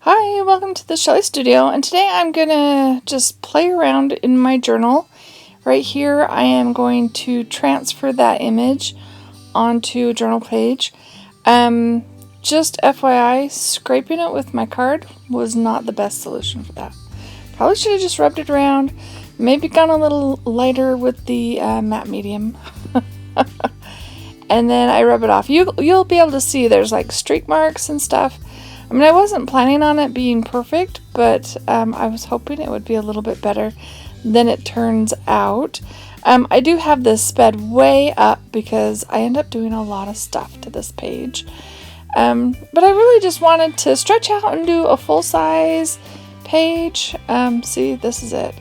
Hi, welcome to the Shelley Studio, and today I'm gonna just play around in my journal. Right here I am going to transfer that image onto a journal page. Just FYI, scraping it with my card was not the best solution for that. Probably should have just rubbed it around, maybe gone a little lighter with the matte medium. And then I rub it off. You'll be able to see there's like streak marks and stuff. I mean, I wasn't planning on it being perfect, but I was hoping it would be a little bit better than it turns out. I do have this sped way up because I end up doing a lot of stuff to this page. But I really just wanted to stretch out and do a full-size page. See, this is it.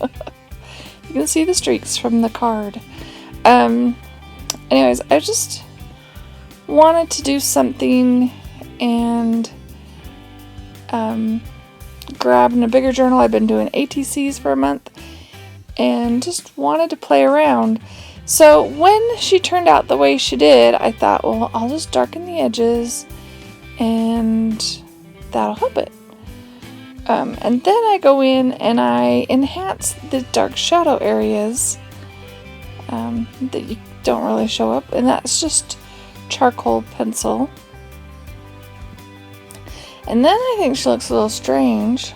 You can see the streaks from the card. Anyways, I just wanted to do something and grabbing a bigger journal. I've been doing ATCs for a month and just wanted to play around. So when she turned out the way she did, I thought, well, I'll just darken the edges and that'll help it. And then I go in and I enhance the dark shadow areas that you don't really show up, and that's just charcoal pencil. And then I think she looks a little strange.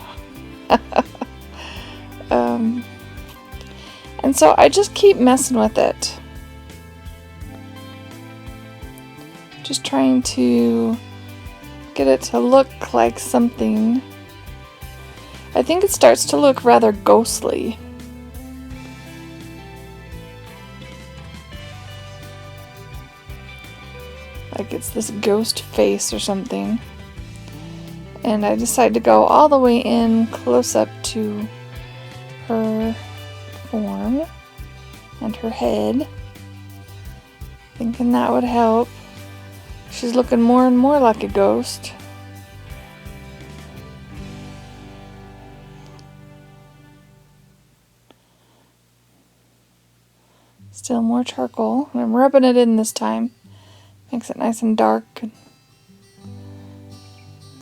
And so I just keep messing with it. Just trying to get it to look like something. I think it starts to look rather ghostly. Like it's this ghost face or something. And I decided to go all the way in close up to her form and her head, thinking that would help. She's looking more and more like a ghost. Still more charcoal. I'm rubbing it in this time. Makes it nice and dark.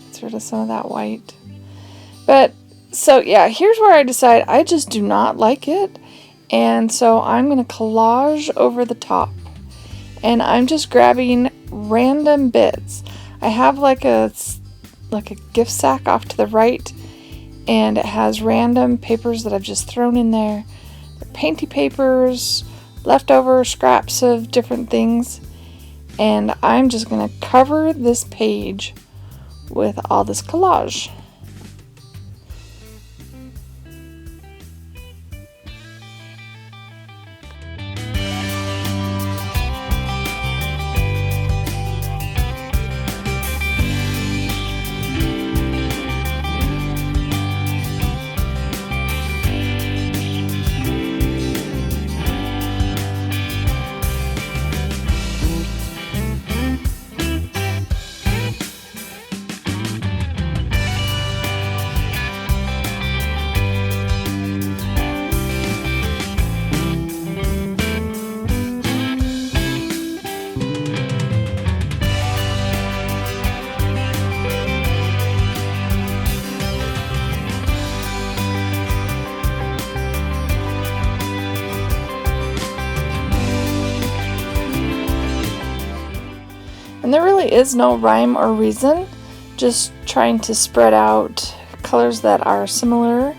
Gets rid of some of that white. But, so yeah, here's where I decide I just do not like it. And so I'm going to collage over the top. And I'm just grabbing random bits. I have like a gift sack off to the right. And it has random papers that I've just thrown in there. They're painty papers, leftover scraps of different things. And I'm just going to cover this page with all this collage. And there really is no rhyme or reason, just trying to spread out colors that are similar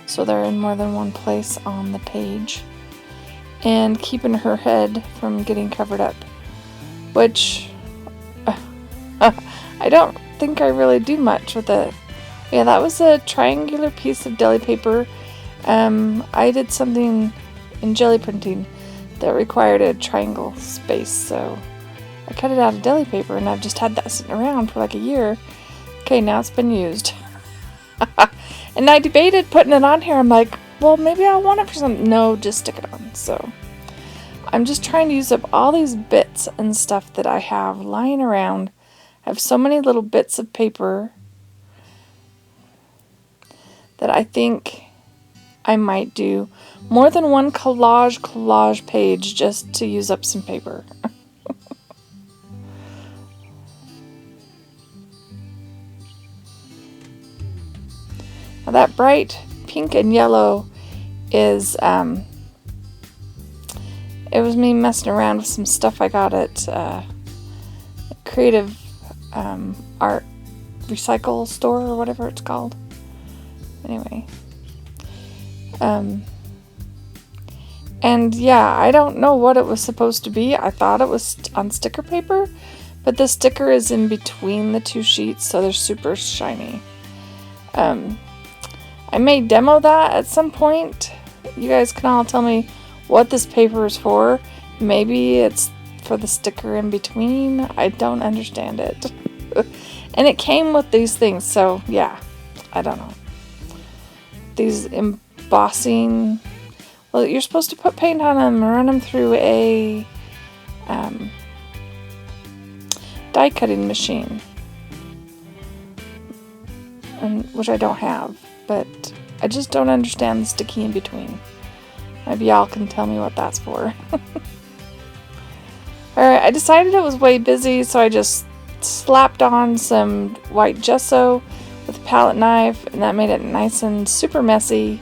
so they're in more than one place on the page, and keeping her head from getting covered up, which I don't think I really do much with it. Yeah, that was a triangular piece of deli paper. I did something in jelly printing that required a triangle space, so I cut it out of deli paper, and I've just had that sitting around for like a year. Okay, now it's been used. And I debated putting it on here. I'm like, well, maybe I want it for something. No, just stick it on. So I'm just trying to use up all these bits and stuff that I have lying around. I have so many little bits of paper that I think I might do more than one collage page just to use up some paper. Now that bright pink and yellow is, it was me messing around with some stuff I got at Creative Art Recycle Store or whatever it's called. Anyway. And yeah, I don't know what it was supposed to be. I thought it was on sticker paper, but the sticker is in between the two sheets, so they're super shiny. I may demo that at some point. You guys can all tell me what this paper is for. Maybe it's for the sticker in between. I don't understand it. And it came with these things, so yeah, I don't know. These embossing, well, you're supposed to put paint on them and run them through a die cutting machine, which I don't have, but I just don't understand the sticky in between. Maybe y'all can tell me what that's for. Alright, I decided it was way busy, so I just slapped on some white gesso with a palette knife, and that made it nice and super messy.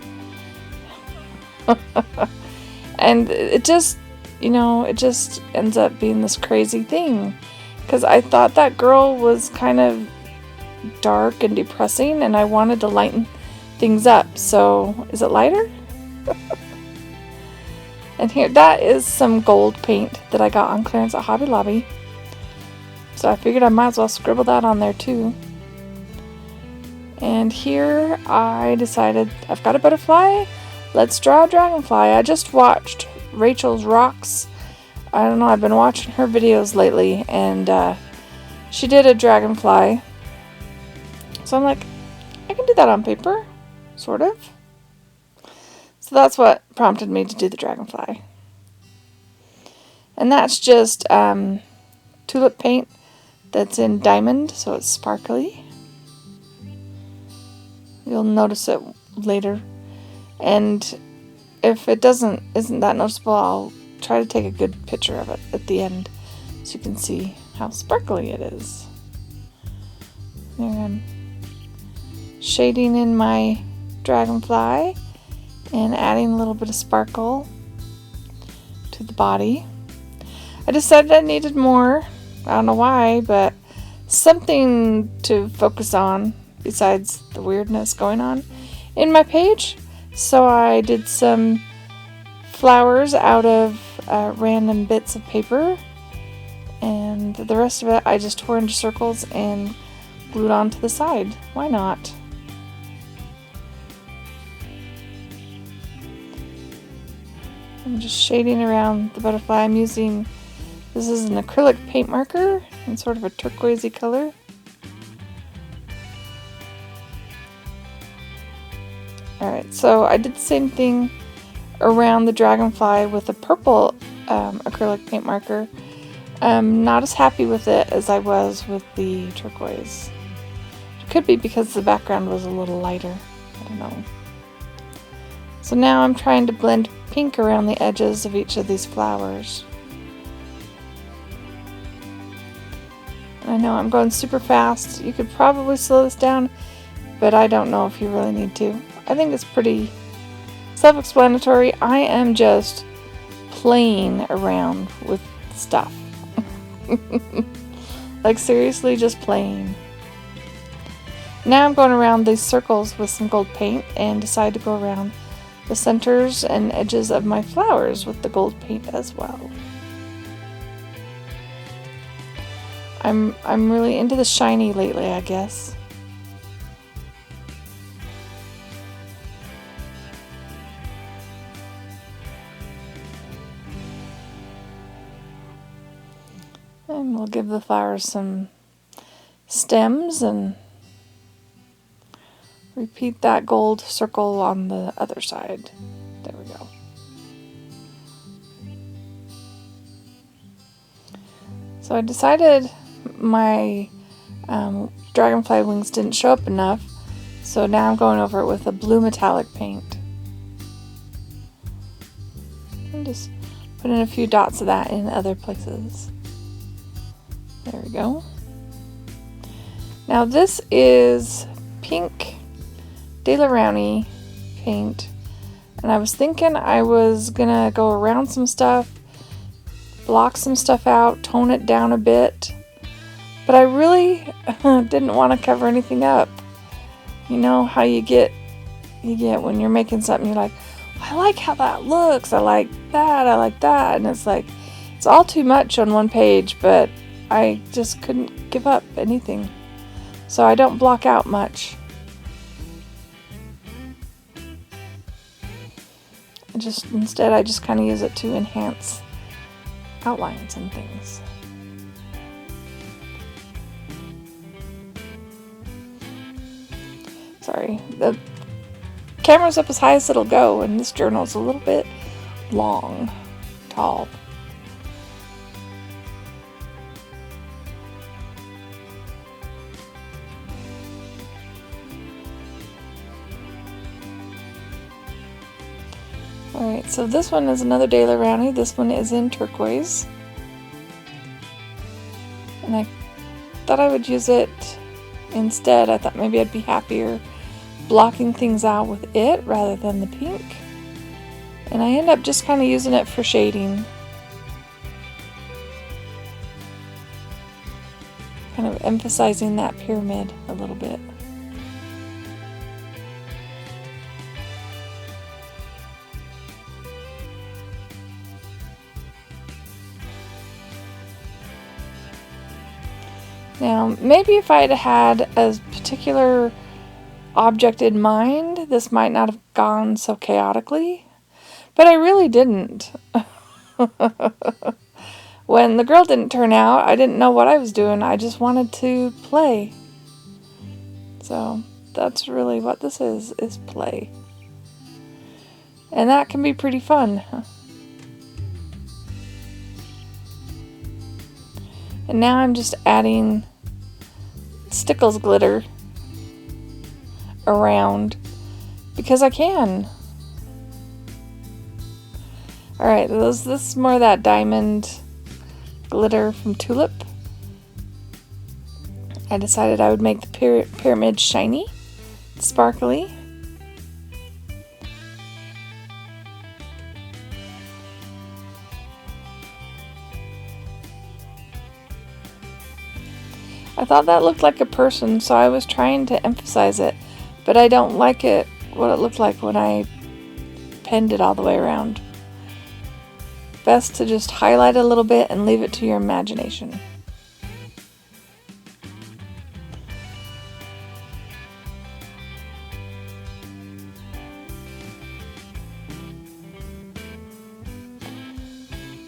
And it just, it just ends up being this crazy thing. Because I thought that girl was kind of dark and depressing, and I wanted to lighten things up. So, is it lighter? And here, that is some gold paint that I got on clearance at Hobby Lobby. So I figured I might as well scribble that on there too. And here I decided I've got a butterfly. Let's draw a dragonfly. I just watched Rachel's Rocks. I don't know, I've been watching her videos lately, and she did a dragonfly. So I'm like, I can do that on paper, sort of. So that's what prompted me to do the dragonfly. And that's just tulip paint that's in diamond, so it's sparkly. You'll notice it later. And if it isn't that noticeable, I'll try to take a good picture of it at the end so you can see how sparkly it is. There I'm shading in my dragonfly and adding a little bit of sparkle to the body. I decided I needed more. I don't know why, but something to focus on besides the weirdness going on in my page. So I did some flowers out of random bits of paper, and the rest of it I just tore into circles and glued onto the side. Why not? I'm just shading around the butterfly. I'm using, this is an acrylic paint marker in sort of a turquoisey color. Alright, so I did the same thing around the dragonfly with a purple acrylic paint marker. I'm not as happy with it as I was with the turquoise. It could be because the background was a little lighter. I don't know. So now I'm trying to blend pink around the edges of each of these flowers. I know I'm going super fast. You could probably slow this down, but I don't know if you really need to. I think it's pretty self-explanatory. I am just playing around with stuff. Like seriously, just playing. Now I'm going around these circles with some gold paint and decide to go around the centers and edges of my flowers with the gold paint as well. I'm really into the shiny lately, I guess. And we'll give the flowers some stems and repeat that gold circle on the other side. There we go. So I decided my dragonfly wings didn't show up enough, so now I'm going over it with a blue metallic paint. And just put in a few dots of that in other places. There we go. Now this is pink Daler Rowney paint, and I was thinking I was gonna go around some stuff, block some stuff out, tone it down a bit, but I really didn't want to cover anything up. You know how you get when you're making something, you're like, I like how that looks, I like that, and it's like, it's all too much on one page, but I just couldn't give up anything. So I don't block out much. Instead, I just kind of use it to enhance outlines and things. Sorry, the camera's up as high as it'll go, and this journal's a little bit tall. Alright, so this one is another Daler Rowney. This one is in turquoise. And I thought I would use it instead. I thought maybe I'd be happier blocking things out with it rather than the pink. And I end up just kind of using it for shading. Kind of emphasizing that pyramid a little bit. Now, maybe if I'd had a particular object in mind, this might not have gone so chaotically, but I really didn't. When the girl didn't turn out, I didn't know what I was doing. I just wanted to play. So that's really what this is play. And that can be pretty fun. And now I'm just adding Stickles glitter around because I can. Alright, this is more of that diamond glitter from Tulip. I decided I would make the pyramid shiny, sparkly. I thought that looked like a person, so I was trying to emphasize it, but I don't like what it looked like when I penned it all the way around. Best to just highlight a little bit and leave it to your imagination.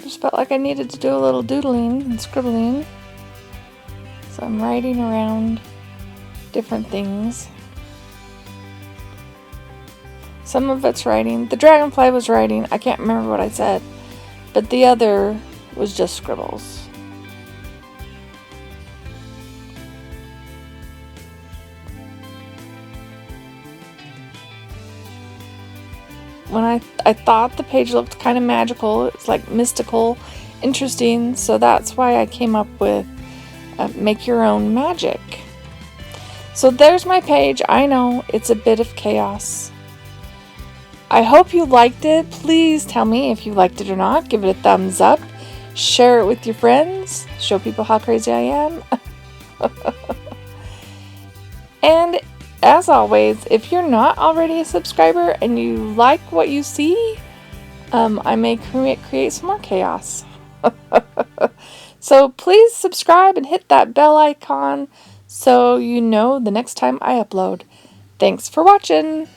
Just felt like I needed to do a little doodling and scribbling. So I'm writing around different things. Some of it's writing. The dragonfly was writing. I can't remember what I said. But the other was just scribbles. When I thought the page looked kind of magical. It's like mystical, interesting. So that's why I came up with make your own magic. So there's my page. I know it's a bit of chaos. I hope you liked it. Please tell me if you liked it or not. Give it a thumbs up. Share it with your friends. Show people how crazy I am. And as always, if you're not already a subscriber and you like what you see, I may create some more chaos. So please subscribe and hit that bell icon so you know the next time I upload. Thanks for watching.